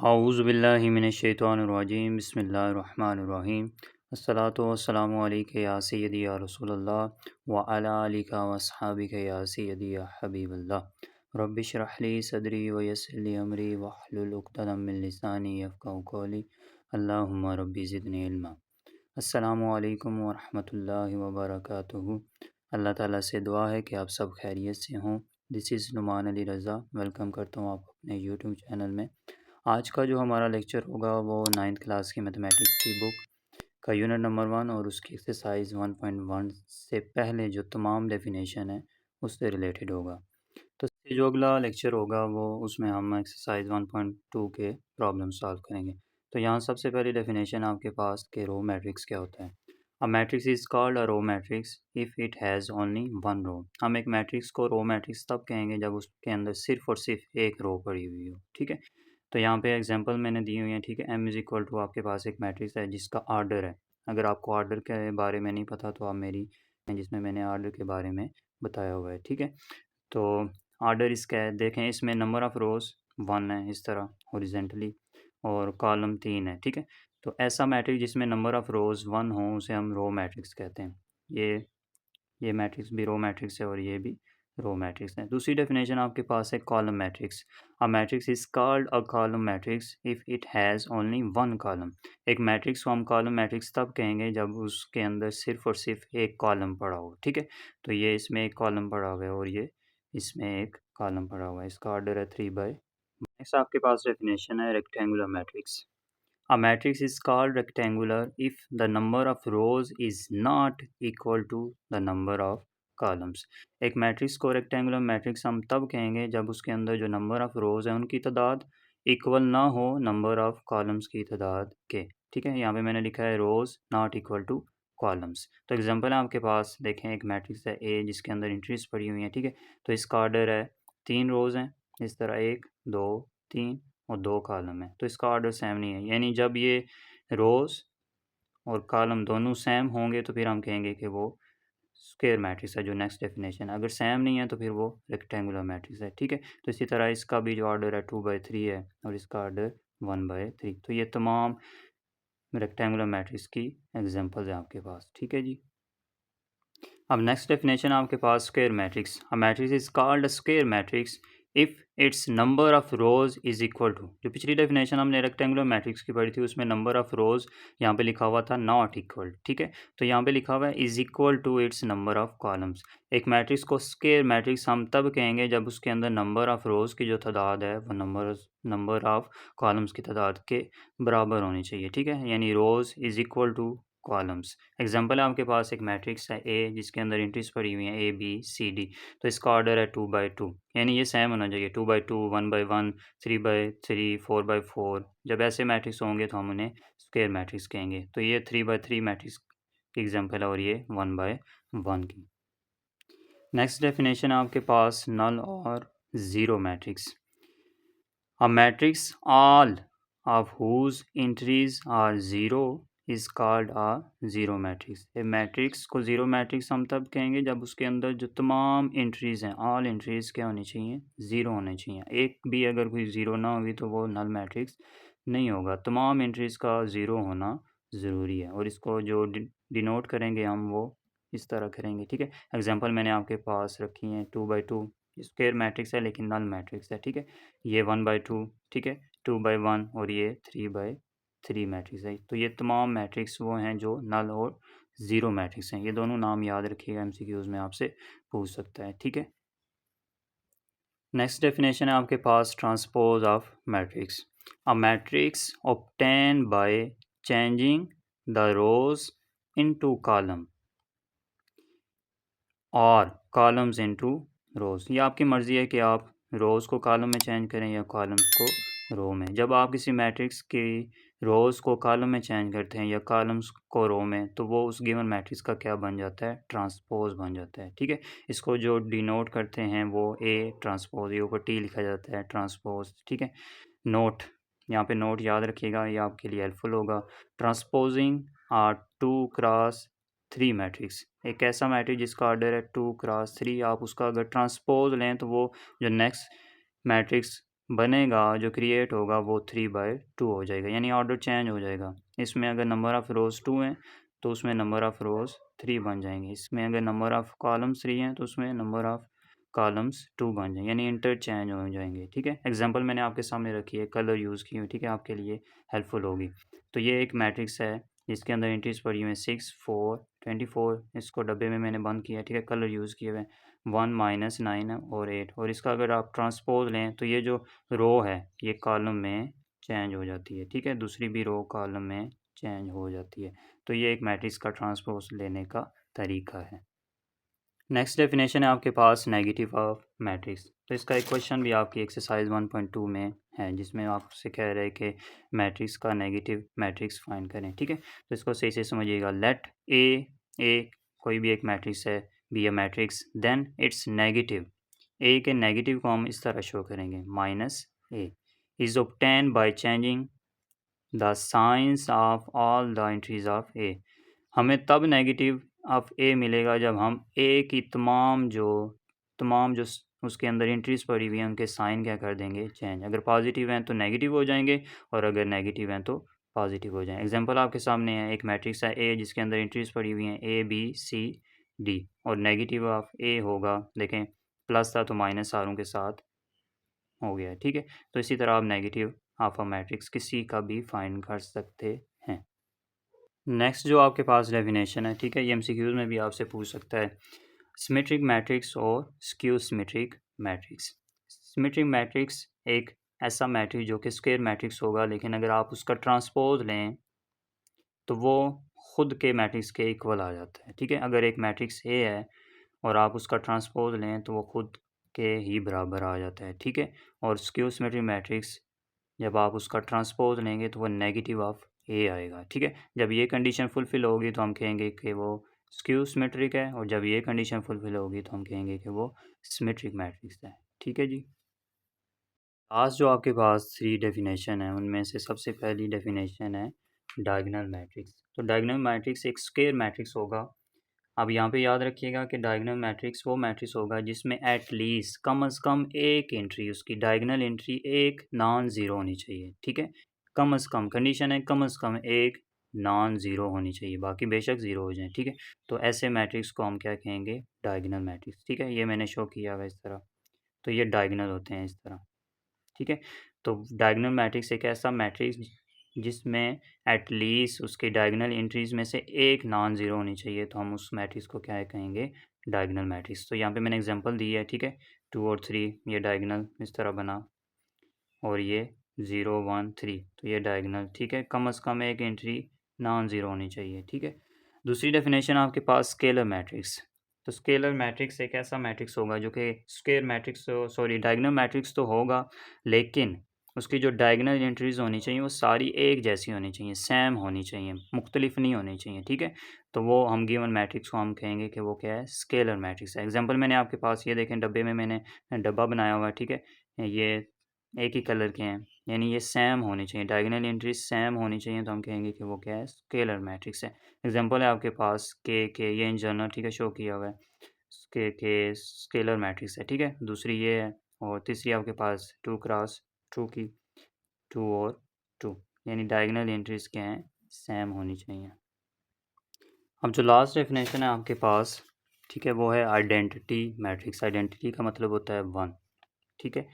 औज़ु बिल्लाहि मिनश्शैतानिर्रजीम बिस्मिल्लाहिर्रहमानिर्रहीम अस्सलातु वस्सलामु अलैका या सय्यदी या रसूलल्लाह व अला आलिका व अस्हाबिका या सय्यदी या हबीबल्लाह रब्बि इश्रह ली सदरी व यस्सिर ली अमरी वहलुल उक़दतम मिन लिसानी यफ़क़हू क़ौली अल्लाहुम्मा रब्बि ज़िदनी इल्मा। अस्सलामु अलैकुम व रहमतुल्लाहि व बरकातुहू। अल्लाह ताला से दुआ है कि आप सब खैरियत से हों। This is Numan Ali Raza, welcome करता हूँ आप अपने यूट्यूब चैनल में। आज का जो हमारा लेक्चर होगा वो 9th क्लास की मैथमेटिक्स की बुक का यूनिट नंबर 1 और उसकी एक्सरसाइज 1.1 से पहले जो तमाम डेफिनेशन है उससे रिलेटेड होगा। तो इससे जो अगला लेक्चर होगा वो उसमें हम एक्सरसाइज 1.2 के प्रॉब्लम सॉल्व करेंगे। तो यहाँ सबसे पहली डेफिनेशन आपके पास कि रो मैट्रिक्स क्या होता है। A matrix is called a row matrix if it has only one row. हम एक मैट्रिक्स को रो मैट्रिक्स तब कहेंगे जब उसके अंदर सिर्फ और सिर्फ एक रो पड़ी हुई हो। ठीक है, तो यहाँ पे एग्जांपल मैंने दी हुई है। ठीक है, m इज़ इक्वल टू आपके पास एक मैट्रिक्स है जिसका आर्डर है। अगर आपको आर्डर के बारे में नहीं पता तो आप मेरी जिसमें मैंने आर्डर के बारे में बताया हुआ है। ठीक है, तो आर्डर इसका है, देखें इसमें नंबर ऑफ़ रोज़ 1 है इस तरह हॉरिजेंटली और कॉलम 3 है। ठीक है, तो ऐसा मैट्रिक्स जिसमें नंबर ऑफ़ रोज़ 1 हो उसे हम रो मैट्रिक्स कहते हैं। ये मैट्रिक्स भी रो मैट्रिक्स है और ये भी रो मैट्रिक्स है। दूसरी डेफिनेशन आपके पास है column matrix. A matrix is called a column matrix if it has only one column. एक मैट्रिक्स को हम कॉलम मैट्रिक्स तब कहेंगे जब उसके अंदर सिर्फ और सिर्फ एक कॉलम पड़ा हो। ठीक है, तो ये इसमें एक कॉलम पड़ा हुआ है और ये इसमें एक कॉलम पड़ा हुआ है। इसका ऑर्डर है 3/। नेक्स्ट आपके पास डेफिनेशन है rectangular matrix. A matrix is called rectangular if the number of rows is not equal to the number of columns। एक मैट्रिक्स को रेक्टेंगुलर मैट्रिक्स हम तब कहेंगे जब उसके अंदर जो नंबर ऑफ़ रोज़ है उनकी तादाद इक्वल ना हो नंबर ऑफ़ कॉलम्स की तादाद के। ठीक है, यहाँ पे मैंने लिखा है रोज़ नॉट इक्वल टू कॉलम्स। तो एग्जांपल है आपके पास, देखें एक मैट्रिक्स है ए जिसके अंदर एंट्रीज पड़ी हुई हैं। ठीक है, तो इसका ऑर्डर है 3 रोज़ हैं इस तरह 1 2 3 और 2 कॉलम है, तो इसका ऑर्डर सेम नहीं है। यानी जब ये रोज़ और कॉलम दोनों सेम होंगे तो फिर हम कहेंगे कि वो स्क्वायर मैट्रिक्स है, जो नेक्स्ट डेफिनेशन है। अगर सेम नहीं है तो फिर वो रेक्टेंगुलर मैट्रिक्स है। ठीक है, तो इसी तरह इसका भी जो ऑर्डर है 2/3 है और इसका ऑर्डर 1/3। तो ये तमाम रेक्टेंगुलर मैट्रिक्स की एग्जांपल्स हैं आपके पास। ठीक है जी, अब नेक्स्ट डेफिनेशन आपके पास square matrix. A matrix is called a square matrix if its number of rows is equal to. जो पिछली डेफिनेशन हमने रेक्टेंगुलर मैट्रिक्स की पढ़ी थी उसमें नंबर ऑफ़ रोज़ यहाँ पे लिखा हुआ था नॉट इक्वल। ठीक है, तो यहाँ पे लिखा हुआ है is equal to its number of columns. एक मैट्रिक्स को स्क्वायर मैट्रिक्स हम तब कहेंगे जब उसके अंदर नंबर ऑफ़ रोज़ की जो तादाद है वो नंबर ऑफ़ कॉलम्स की तादाद के बराबर होनी चाहिए। ठीक है, यानी rows is equal to columns. Example है आपके पास एक मैट्रिक्स है ए जिसके अंदर एंट्रीज पड़ी हुई हैं ए बी सी डी। तो इसका ऑर्डर है 2/2, यानी ये सेम होना चाहिए 2/2 1/1 3/3 4/4। जब ऐसे मैट्रिक्स होंगे तो हम उन्हें स्क्वायर मैट्रिक्स कहेंगे। तो ये 3/3 मैट्रिक्स की एग्जांपल है और ये 1/1 की। नेक्स्ट डेफिनेशन है आपके पास नल और zero matrix. A matrix all of whose entries are zero is called a zero matrix। A matrix को ज़ीरो मैट्रिक्स हम तब कहेंगे जब उसके अंदर जो तमाम एंट्रीज़ हैं ऑल एंट्रीज़ क्या होनी चाहिए, ज़ीरो होने चाहिए। एक भी अगर कोई ज़ीरो ना होगी तो वो नल मैट्रिक्स नहीं होगा। तमाम एंट्रीज़ का ज़ीरो होना ज़रूरी है और इसको जो डिनोट करेंगे हम वो इस तरह करेंगे। ठीक है, एग्जांपल मैंने आपके पास रखी हैं 2/2 स्क्वायर मैट्रिक्स है लेकिन नल मैट्रिक्स है। ठीक है, ये 1/2, ठीक है, 2/1 और ये 3/3 मैट्रिक्स है। तो ये तमाम मैट्रिक्स वो हैं जो नल और ज़ीरो मैट्रिक्स हैं। ये दोनों नाम याद रखिएगा, एमसीक्यूज़ में आपसे पूछ सकता है। ठीक है, नेक्स्ट डेफिनेशन है आपके पास transpose of matrix. A matrix obtain by changing the rows into column और कॉलम्स इनटू रोज़। ये आपकी मर्ज़ी है कि आप रोज़ को कॉलम में चेंज करें या कॉलम्स को रो में। जब आप किसी मैट्रिक्स की रोज़ को कॉलम में चेंज करते हैं या कॉलम्स को रो में तो वो उस गिवन मैट्रिक्स का क्या बन जाता है, ट्रांसपोज बन जाता है। ठीक है, इसको जो डिनोट करते हैं वो ए ट्रांसपोज, ए ऊपर टी लिखा जाता है ट्रांसपोज। ठीक है, नोट, यहाँ पे नोट याद रखिएगा, ये आपके लिए हेल्पफुल होगा। ट्रांसपोजिंग 2x3 मैट्रिक्स, एक ऐसा मैट्रिक्स जिसका ऑर्डर है 2x3, आप उसका अगर ट्रांसपोज लें तो वो जो नेक्स्ट मैट्रिक्स बनेगा, जो क्रिएट होगा वो 3/2 हो जाएगा, यानी ऑर्डर चेंज हो जाएगा। इसमें अगर नंबर ऑफ़ रोज़ 2 हैं तो उसमें नंबर ऑफ़ रोज़ 3 बन जाएंगे। इसमें अगर नंबर ऑफ़ कॉलम्स 3 हैं तो उसमें नंबर ऑफ़ कॉलम्स 2 बन जाएंगे, यानी इंटरचेंज हो जाएंगे। ठीक है, एग्जांपल मैंने आपके सामने रखी है, कलर यूज़ की हुई, ठीक है, आपके लिए हेल्पफुल होगी। तो ये एक मैट्रिक्स है जिसके अंदर एंट्रीज पड़ी हुई हैं 6, 4, 24। इसको डब्बे में मैंने बंद किया, ठीक है, कलर यूज़ किए हुए 1 -9 और 8। और इसका अगर आप ट्रांसपोज लें तो ये जो रो है ये कॉलम में चेंज हो जाती है, ठीक है, दूसरी भी रो कॉलम में चेंज हो जाती है। तो ये एक मैट्रिक्स का ट्रांसपोज लेने का तरीका है। नेक्स्ट डेफिनेशन है आपके पास नेगेटिव ऑफ मैट्रिक्स। तो इसका एक क्वेश्चन भी आपकी एक्सरसाइज 1.2 में है जिसमें आपसे कह रहे हैं कि मैट्रिक्स का नेगेटिव मैट्रिक्स फाइंड करें। ठीक है, तो इसको सही से समझिएगा। लेट ए कोई भी एक मैट्रिक्स है, be a matrix, then its negative. A के नेगेटिव को हम इस तरह शो करेंगे, -a is obtain by changing the signs of all the entries of A. हमें तब नेगेटिव ऑफ ए मिलेगा जब हम ए की तमाम जो उसके अंदर एंट्रीज पड़ी हुई हैं उनके साइन क्या कर देंगे, चेंज। अगर पॉजिटिव हैं तो नेगेटिव हो जाएंगे और अगर नेगेटिव हैं तो पॉजिटिव हो जाएंगे। एग्जांपल आपके सामने है, एक मैट्रिक्स है ए जिसके अंदर एंट्रीज पड़ी हुई हैं ए बी सी डी, और नेगेटिव ऑफ ए होगा, देखें प्लस था तो माइनस आरों के साथ हो गया। ठीक है, तो इसी तरह आप नेगेटिव ऑफ अ मैट्रिक्स किसी का भी फाइंड कर सकते हैं। नेक्स्ट जो आपके पास डेफिनेशन है, ठीक है, ये एमसीक्यूज में भी आपसे पूछ सकता है, सिमेट्रिक मैट्रिक्स और skew symmetric matrix. Symmetric matrix एक ऐसा मैट्रिक्स जो कि स्क्वायर मैट्रिक्स होगा, लेकिन अगर आप उसका ट्रांसपोज लें तो वो खुद के मैट्रिक्स के इक्वल आ जाता है। ठीक है, अगर एक मैट्रिक्स ए है और आप उसका ट्रांसपोज लें तो वो खुद के ही बराबर आ जाता है। ठीक है, और स्क्यू सिमेट्रिक मैट्रिक्स जब आप उसका ट्रांसपोज लेंगे तो वो नेगेटिव ऑफ ए आएगा। ठीक है, जब ये कंडीशन फुलफिल होगी तो हम कहेंगे कि वो स्क्यू सिमेट्रिक है, और जब ये कंडीशन फुलफिल होगी तो हम कहेंगे कि वो सिमेट्रिक मैट्रिक्स है। ठीक है जी, आज जो आपके पास 3 डेफिनेशन है उनमें से सबसे पहली डेफिनेशन है डायगोनल मैट्रिक्स। तो डायगोनल मैट्रिक्स एक स्क्वायर मैट्रिक्स होगा। अब यहाँ पे याद रखिएगा कि डायगोनल मैट्रिक्स वो मैट्रिक्स होगा जिसमें एट लीस्ट कम अज़ कम एक एंट्री, उसकी डायगोनल एंट्री एक नॉन ज़ीरो होनी चाहिए। ठीक है, कम अज़ कम कंडीशन है, कम अज़ कम एक नॉन ज़ीरो होनी चाहिए, बाकी बेशक ज़ीरो हो जाए। ठीक है, तो ऐसे मैट्रिक्स को हम क्या कहेंगे, डायगोनल मैट्रिक्स। ठीक है, ये मैंने शो किया हुआ इस तरह, तो ये डायगोनल होते हैं इस तरह। ठीक है, तो डायगोनल मैट्रिक्स एक ऐसा मैट्रिक्स जिसमें एट लीस्ट उसके डायगोनल एंट्रीज में से एक नॉन ज़ीरो होनी चाहिए, तो हम उस मैट्रिक्स को क्या कहेंगे, डायगोनल मैट्रिक्स। तो यहाँ पे मैंने एग्जांपल दी है, ठीक है, 2 और 3 ये डायगोनल इस तरह बना, और ये 0 1 3 तो ये डायगोनल। ठीक है, कम अज़ कम एक एंट्री नॉन ज़ीरो होनी चाहिए। ठीक है, दूसरी डेफिनेशन आपके पास स्केलर मैट्रिक्स। तो स्केलर मैट्रिक्स एक ऐसा मैट्रिक्स होगा जो कि square matrix, sorry diagonal matrix तो होगा, लेकिन उसकी जो डायगोनल एंट्रीज होनी चाहिए वो सारी एक जैसी होनी चाहिए, सेम होनी चाहिए, मुख्तलिफ नहीं होनी चाहिए। ठीक है, तो वो हम गिवन मैट्रिक्स को हम कहेंगे कि वो क्या है, स्केलर मैट्रिक्स है। एग्जांपल मैंने आपके पास ये देखें, डब्बे में मैंने डब्बा बनाया हुआ है। ठीक है, ये एक ही कलर के हैं, यानी ये सेम होनी चाहिए, डायगोनल एंट्रीज सेम होनी चाहिए, तो हम कहेंगे कि वो क्या है, स्केलर मैट्रिक्स है। एग्जांपल है आपके पास के ये इन जनरल, ठीक है, शो किया हुआ है, के स्केलर मैट्रिक्स है। ठीक है, दूसरी ये है, और तीसरी आपके पास 2 क्रॉस 2 की 2 और 2, यानी डायगोनल एंट्रीज क्या हैं, सेम होनी चाहिए। अब जो लास्ट डेफिनेशन है आपके पास, ठीक है, वो है आइडेंटिटी मैट्रिक्स। आइडेंटिटी का मतलब होता है 1। ठीक है,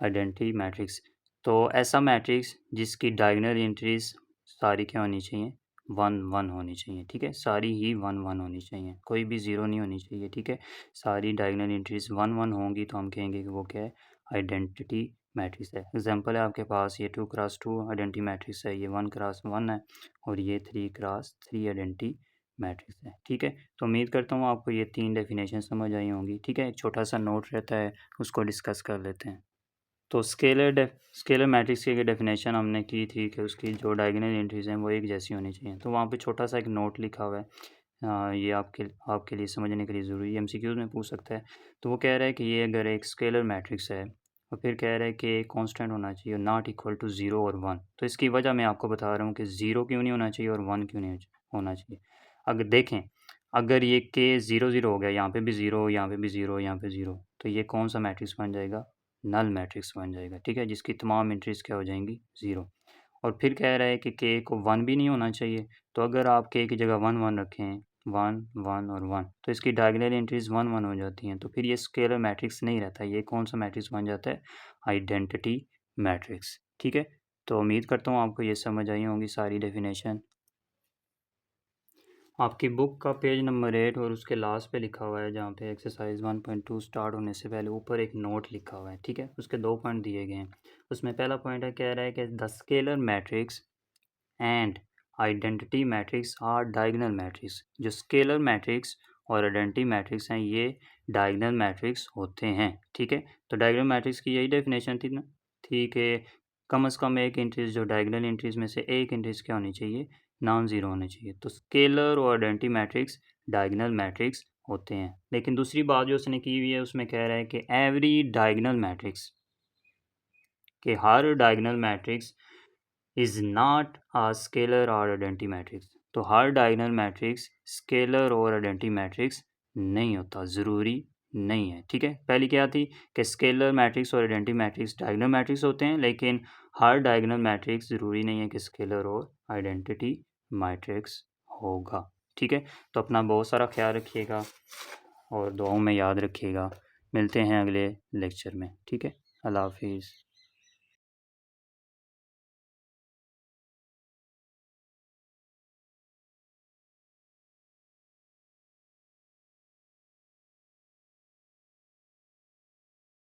आइडेंटिटी मैट्रिक्स, तो ऐसा मैट्रिक्स जिसकी डायगोनल एंट्रीज सारी क्या होनी चाहिए, 1 1 होनी चाहिए। ठीक है, सारी ही 1 1 होनी चाहिए, कोई भी ज़ीरो नहीं होनी चाहिए। ठीक है, सारी डायगोनल एंट्रीज 1 1 होंगी तो हम कहेंगे कि वो क्या है, आइडेंटिटी मैट्रिक्स है। एग्जांपल है आपके पास, ये 2 क्रॉस 2 आइडेंटिटी मैट्रिक्स है, ये 1 क्रॉस 1 है, और ये 3 क्रॉस 3 आइडेंटिटी मैट्रिक्स है। ठीक है, तो उम्मीद करता हूँ आपको ये 3 डेफिनेशन समझ आई होंगी। ठीक है, एक छोटा सा नोट रहता है, उसको डिस्कस कर लेते हैं। तो स्केलर मैट्रिक्स की डेफिनेशन हमने की थी कि उसकी जो डायगोनल एंट्रीज हैं वो एक जैसी होनी चाहिए। तो वहाँ पे छोटा सा एक नोट लिखा हुआ है, ये आपके लिए समझने के लिए ज़रूरी है, एमसीक्यूज़ में पूछ सकता है। तो वो कह रहा है कि ये अगर एक स्केलर मैट्रिक्स है और फिर कह रहा है कि कांस्टेंट होना चाहिए, नॉट इक्वल टू 0 और 1। तो इसकी वजह मैं आपको बता रहा हूँ कि 0 क्यों नहीं होना चाहिए और 1 क्यों नहीं होना चाहिए। अगर देखें, अगर ये के 0 0 हो गया, यहाँ पे भी 0, यहाँ पे भी 0, यहाँ पे 0, तो ये कौन सा मैट्रिक्स बन जाएगा, नल मैट्रिक्स बन जाएगा, ठीक है, जिसकी तमाम एंट्रीज क्या हो जाएंगी, 0। और फिर कह रहा है कि के को 1 भी नहीं होना चाहिए, तो अगर आप के की जगह 1 1 रखें, 1 1 और 1, तो इसकी डायगोनल एंट्रीज 1 1 हो जाती हैं, तो फिर ये स्केलर मैट्रिक्स नहीं रहता, ये कौन सा मैट्रिक्स बन जाता है, आइडेंटिटी मैट्रिक्स, ठीक है। तो उम्मीद करता हूँ आपको ये समझ आई होंगी सारी डेफिनेशन। आपकी बुक का पेज नंबर 8 और उसके लास्ट पे लिखा हुआ है, जहाँ पे एक्सरसाइज 1.2 स्टार्ट होने से पहले ऊपर एक नोट लिखा हुआ है, ठीक है, उसके 2 पॉइंट दिए गए हैं। उसमें पहला पॉइंट है, कह रहा है कि the scalar matrix and identity matrix are diagonal matrix. जो स्केलर मैट्रिक्स और आइडेंटिटी मैट्रिक्स हैं, ये डायगोनल मैट्रिक्स होते हैं, ठीक है। तो डायगोनल मैट्रिक्स की यही डेफिनेशन थी ना, ठीक है, कम से कम एक इंट्रीज, जो डायगोनल इंट्रीज में से एक इंट्रीज क्या होनी चाहिए, नॉन ज़ीरो होने चाहिए। तो स्केलर और आइडेंटिटी मैट्रिक्स डायगोनल मैट्रिक्स होते हैं। लेकिन दूसरी बात जो उसने की हुई है, उसमें कह रहा है कि एवरी डायगोनल मैट्रिक्स, कि हर diagonal matrix is not a scalar और आइडेंटिटी मैट्रिक्स। तो हर डायगोनल मैट्रिक्स स्केलर और आइडेंटिटी मैट्रिक्स नहीं होता, ज़रूरी नहीं है, ठीक है। पहली क्या थी कि स्केलर मैट्रिक्स और आइडेंटिटी मैट्रिक्स डायगोनल मैट्रिक्स होते हैं, लेकिन हर डायगोनल मैट्रिक्स ज़रूरी नहीं है कि स्केलर और आइडेंटिटी मैट्रिक्स होगा, ठीक है। तो अपना बहुत सारा ख्याल रखिएगा और दुआओं में याद रखिएगा। मिलते हैं अगले लेक्चर में, ठीक है। अल्लाह हाफिज़।